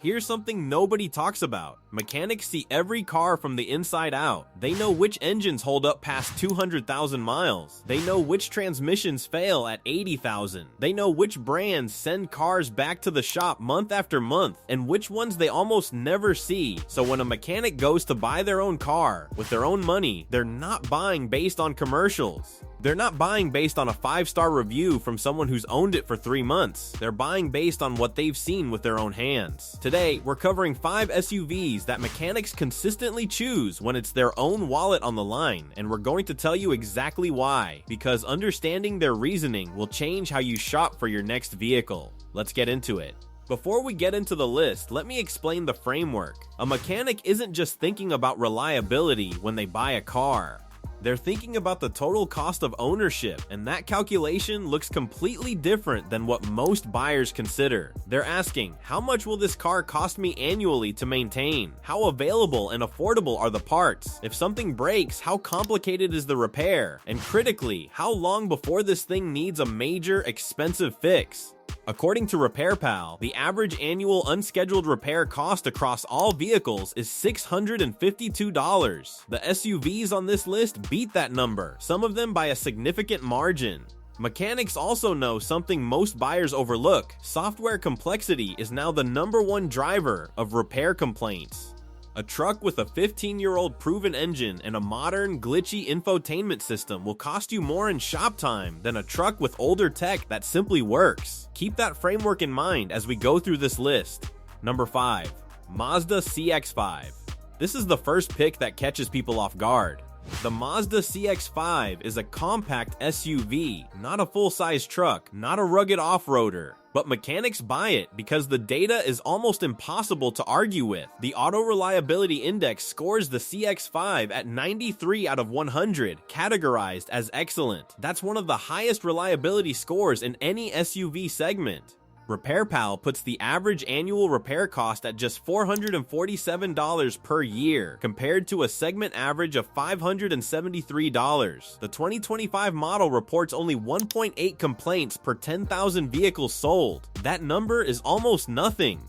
Here's something nobody talks about. Mechanics see every car from the inside out. They know which engines hold up past 200,000 miles. They know which transmissions fail at 80,000. They know which brands send cars back to the shop month after month, and which ones they almost never see. So when a mechanic goes to buy their own car with their own money, they're not buying based on commercials. They're not buying based on a 5-star review from someone who's owned it for 3 months. They're buying based on what they've seen with their own hands. Today, we're covering 5 SUVs that mechanics consistently choose when it's their own wallet on the line, and we're going to tell you exactly why, because understanding their reasoning will change how you shop for your next vehicle. Let's get into it. Before we get into the list, let me explain the framework. A mechanic isn't just thinking about reliability when they buy a car. They're thinking about the total cost of ownership, and that calculation looks completely different than what most buyers consider. They're asking, how much will this car cost me annually to maintain? How available and affordable are the parts? If something breaks, how complicated is the repair? And critically, how long before this thing needs a major, expensive fix? According to RepairPal, the average annual unscheduled repair cost across all vehicles is $652. The SUVs on this list beat that number, some of them by a significant margin. Mechanics also know something most buyers overlook. Software complexity is now the #1 driver of repair complaints. A truck with a 15-year-old proven engine and a modern, glitchy infotainment system will cost you more in shop time than a truck with older tech that simply works. Keep that framework in mind as we go through this list. Number 5. Mazda CX-5. This is the first pick that catches people off guard. The Mazda CX-5 is a compact SUV, not a full-size truck, not a rugged off-roader. But mechanics buy it because the data is almost impossible to argue with. The Auto Reliability Index scores the CX-5 at 93 out of 100, categorized as excellent. That's one of the highest reliability scores in any SUV segment. RepairPal puts the average annual repair cost at just $447 per year, compared to a segment average of $573. The 2025 model reports only 1.8 complaints per 10,000 vehicles sold. That number is almost nothing.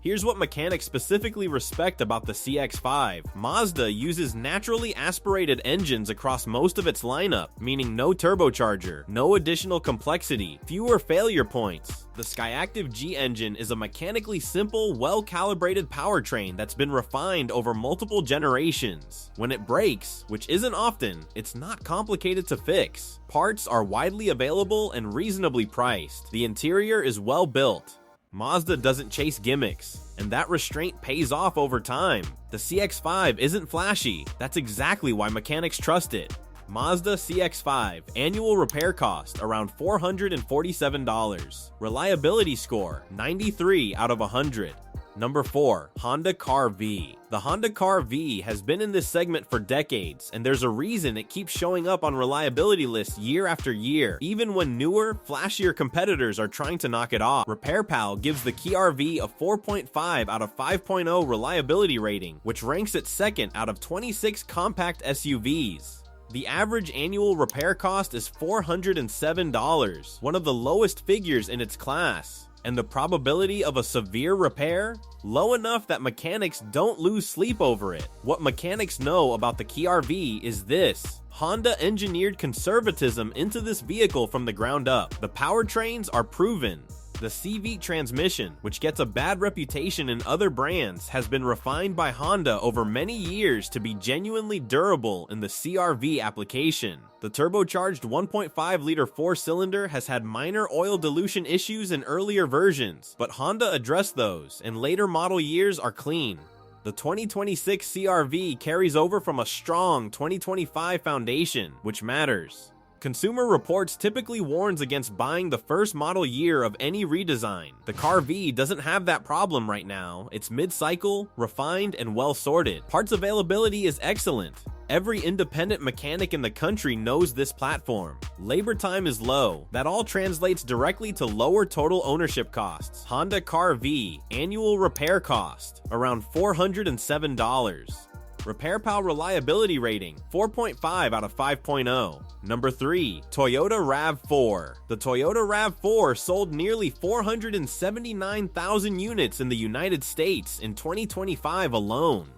Here's what mechanics specifically respect about the CX-5. Mazda uses naturally aspirated engines across most of its lineup, meaning no turbocharger, no additional complexity, fewer failure points. The Skyactiv G engine is a mechanically simple, well-calibrated powertrain that's been refined over multiple generations. When it breaks, which isn't often, it's not complicated to fix. Parts are widely available and reasonably priced. The interior is well built. Mazda doesn't chase gimmicks, and that restraint pays off over time. The CX-5 isn't flashy. That's exactly why mechanics trust it. Mazda CX-5, annual repair cost around $447. Reliability score, 93 out of 100. Number 4, Honda CR-V. The Honda CR-V has been in this segment for decades, and there's a reason it keeps showing up on reliability lists year after year, even when newer, flashier competitors are trying to knock it off. RepairPal gives the CR-V a 4.5 out of 5.0 reliability rating, which ranks it second out of 26 compact SUVs. The average annual repair cost is $407, one of the lowest figures in its class. And the probability of a severe repair? Low enough that mechanics don't lose sleep over it. What mechanics know about the CR-V is this: Honda engineered conservatism into this vehicle from the ground up. The powertrains are proven. The CV transmission, which gets a bad reputation in other brands, has been refined by Honda over many years to be genuinely durable in the CR-V application. The turbocharged 1.5-liter 4-cylinder has had minor oil dilution issues in earlier versions, but Honda addressed those, and later model years are clean. The 2026 CR-V carries over from a strong 2025 foundation, which matters. Consumer Reports typically warns against buying the first model year of any redesign. The CR-V doesn't have that problem right now. It's mid-cycle, refined, and well-sorted. Parts availability is excellent. Every independent mechanic in the country knows this platform. Labor time is low. That all translates directly to lower total ownership costs. Honda CR-V, annual repair cost, around $407. RepairPal reliability rating, 4.5 out of 5.0. Number 3. Toyota RAV4. The Toyota RAV4 sold nearly 479,000 units in the United States in 2025 alone.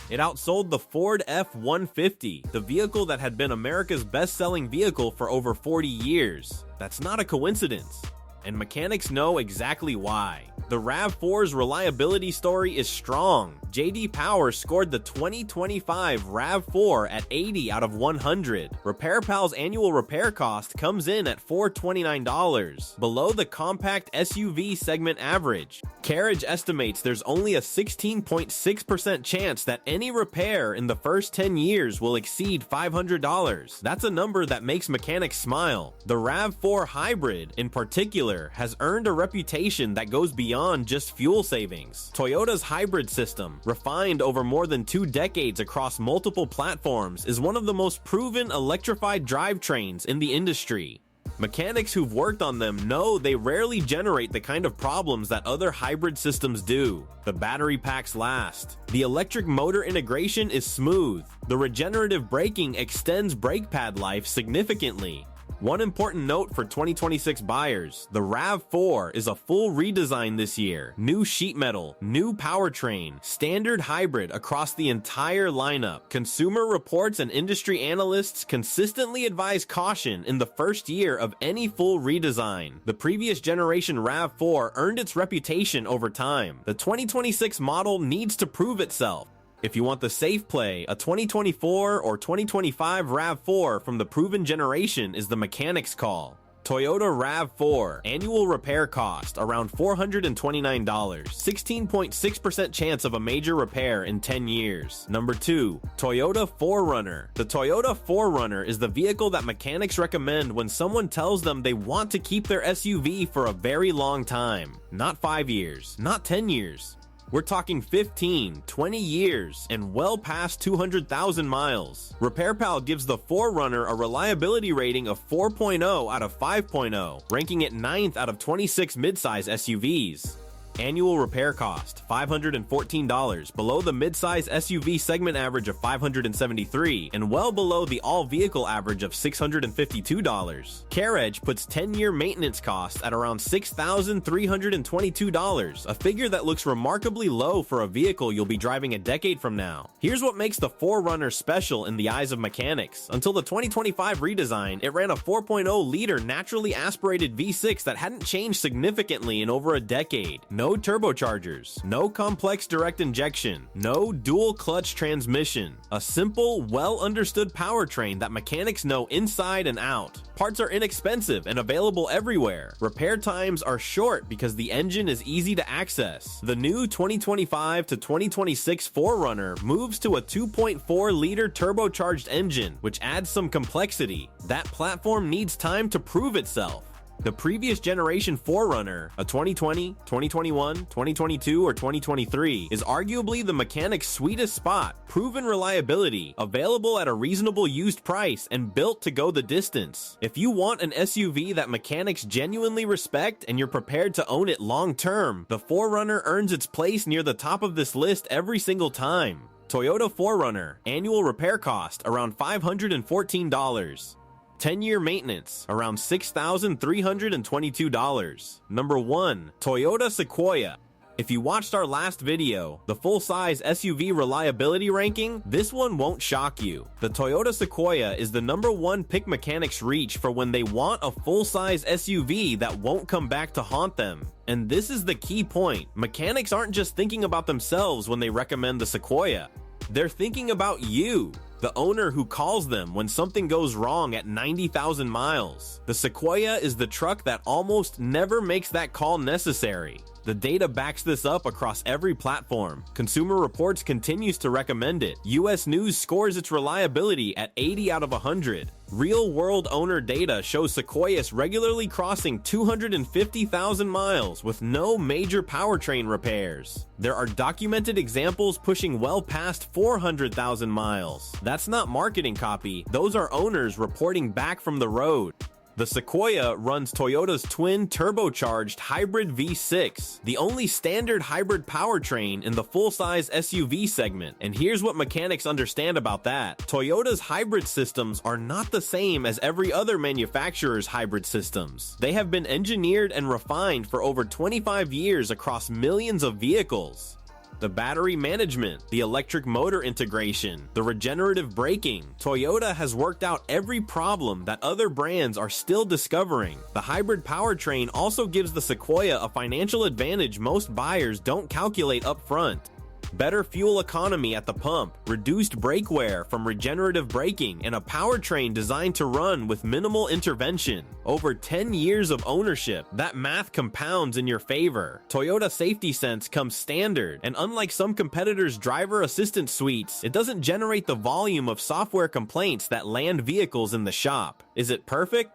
It outsold the Ford F-150, the vehicle that had been America's best-selling vehicle for over 40 years. That's not a coincidence, and mechanics know exactly why. The RAV4's reliability story is strong. J.D. Power scored the 2025 RAV4 at 80 out of 100. RepairPal's annual repair cost comes in at $429, below the compact SUV segment average. CarEdge estimates there's only a 16.6% chance that any repair in the first 10 years will exceed $500. That's a number that makes mechanics smile. The RAV4 Hybrid, in particular, has earned a reputation that goes beyond just fuel savings. Toyota's hybrid system, refined over more than 2 decades across multiple platforms, is one of the most proven electrified drivetrains in the industry. Mechanics who've worked on them know they rarely generate the kind of problems that other hybrid systems do. The battery packs last. The electric motor integration is smooth. The regenerative braking extends brake pad life significantly. One important note for 2026 buyers, the RAV4 is a full redesign this year. New sheet metal, new powertrain, standard hybrid across the entire lineup. Consumer reports and industry analysts consistently advise caution in the first year of any full redesign. The previous generation RAV4 earned its reputation over time. The 2026 model needs to prove itself. If you want the safe play, a 2024 or 2025 RAV4 from the proven generation is the mechanic's call. Toyota RAV4, annual repair cost around $429, 16.6% chance of a major repair in 10 years. Number 2, Toyota 4Runner. The Toyota 4Runner is the vehicle that mechanics recommend when someone tells them they want to keep their SUV for a very long time. Not 5 years, not 10 years. We're talking 15, 20 years, and well past 200,000 miles. RepairPal gives the 4Runner a reliability rating of 4.0 out of 5.0, ranking it 9th out of 26 midsize SUVs. Annual repair cost, $514, below the midsize SUV segment average of $573, and well below the all-vehicle average of $652. CarEdge puts 10-year maintenance costs at around $6,322, a figure that looks remarkably low for a vehicle you'll be driving a decade from now. Here's what makes the 4Runner special in the eyes of mechanics. Until the 2025 redesign, it ran a 4.0-liter naturally aspirated V6 that hadn't changed significantly in over a decade. No turbochargers, no complex direct injection, no dual clutch transmission. A simple, well-understood powertrain that mechanics know inside and out. Parts are inexpensive and available everywhere. Repair times are short because the engine is easy to access. The new 2025 to 2026 4Runner moves to a 2.4-liter turbocharged engine, which adds some complexity. That platform needs time to prove itself. The previous generation 4Runner, a 2020, 2021, 2022, or 2023, is arguably the mechanic's sweetest spot. Proven reliability, available at a reasonable used price, and built to go the distance. If you want an SUV that mechanics genuinely respect and you're prepared to own it long term, the 4Runner earns its place near the top of this list every single time. Toyota 4Runner, annual repair cost around $514. 10-year maintenance, around $6,322. Number 1, Toyota Sequoia. If you watched our last video, the full-size SUV reliability ranking, this one won't shock you. The Toyota Sequoia is the number 1 pick mechanics reach for when they want a full-size SUV that won't come back to haunt them. And this is the key point. Mechanics aren't just thinking about themselves when they recommend the Sequoia. They're thinking about you, the owner who calls them when something goes wrong at 90,000 miles. The Sequoia is the truck that almost never makes that call necessary. The data backs this up across every platform. Consumer Reports continues to recommend it. US News scores its reliability at 80 out of 100. Real-world owner data shows Sequoias regularly crossing 250,000 miles with no major powertrain repairs. There are documented examples pushing well past 400,000 miles. That's not marketing copy. Those are owners reporting back from the road. The Sequoia runs Toyota's twin turbocharged hybrid V6, the only standard hybrid powertrain in the full-size SUV segment. And here's what mechanics understand about that. Toyota's hybrid systems are not the same as every other manufacturer's hybrid systems. They have been engineered and refined for over 25 years across millions of vehicles. The battery management, the electric motor integration, the regenerative braking. Toyota has worked out every problem that other brands are still discovering. The hybrid powertrain also gives the Sequoia a financial advantage most buyers don't calculate up front. Better fuel economy at the pump, reduced brake wear from regenerative braking, and a powertrain designed to run with minimal intervention. Over 10 years of ownership, that math compounds in your favor. Toyota Safety Sense comes standard, and unlike some competitors' driver assistance suites, it doesn't generate the volume of software complaints that land vehicles in the shop. Is it perfect?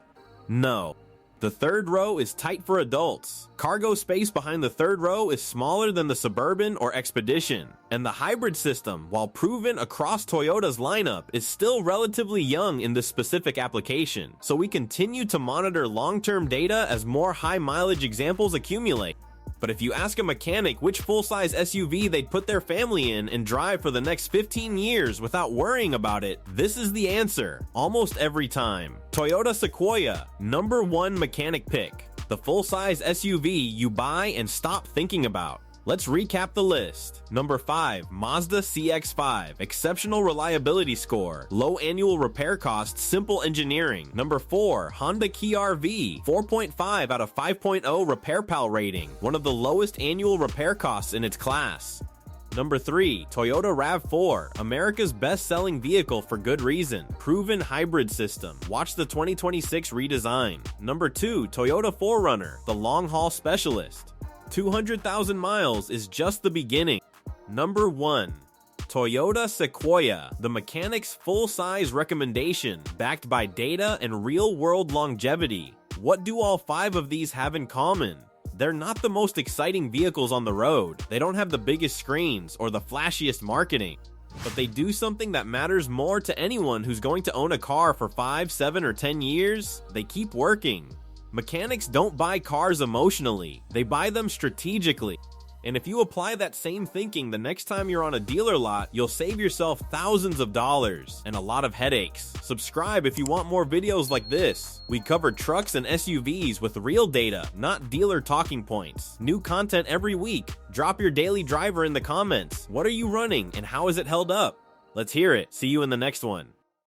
No. The third row is tight for adults. Cargo space behind the third row is smaller than the Suburban or Expedition. And the hybrid system, while proven across Toyota's lineup, is still relatively young in this specific application. So we continue to monitor long-term data as more high-mileage examples accumulate. But if you ask a mechanic which full-size SUV they'd put their family in and drive for the next 15 years without worrying about it, this is the answer, almost every time. Toyota Sequoia, #1 mechanic pick. The full-size SUV you buy and stop thinking about. Let's recap the list. Number 5, Mazda CX-5, exceptional reliability score, low annual repair costs, simple engineering. Number 4, Honda Kia RV, 4.5 out of 5.0 RepairPal rating, one of the lowest annual repair costs in its class. Number 3, Toyota RAV4, America's best-selling vehicle for good reason, proven hybrid system. Watch the 2026 redesign. Number 2, Toyota 4Runner, the long-haul specialist. 200,000 miles is just the beginning. Number 1, Toyota Sequoia, the mechanic's full-size recommendation, backed by data and real-world longevity. What do all 5 of these have in common? They're not the most exciting vehicles on the road. They don't have the biggest screens or the flashiest marketing. But they do something that matters more to anyone who's going to own a car for 5, 7, or 10 years. They keep working. Mechanics don't buy cars emotionally, they buy them strategically. And if you apply that same thinking the next time you're on a dealer lot, you'll save yourself thousands of dollars and a lot of headaches. Subscribe if you want more videos like this. We cover trucks and SUVs with real data, not dealer talking points. New content every week. Drop your daily driver in the comments. What are you running and how is it held up? Let's hear it. See you in the next one.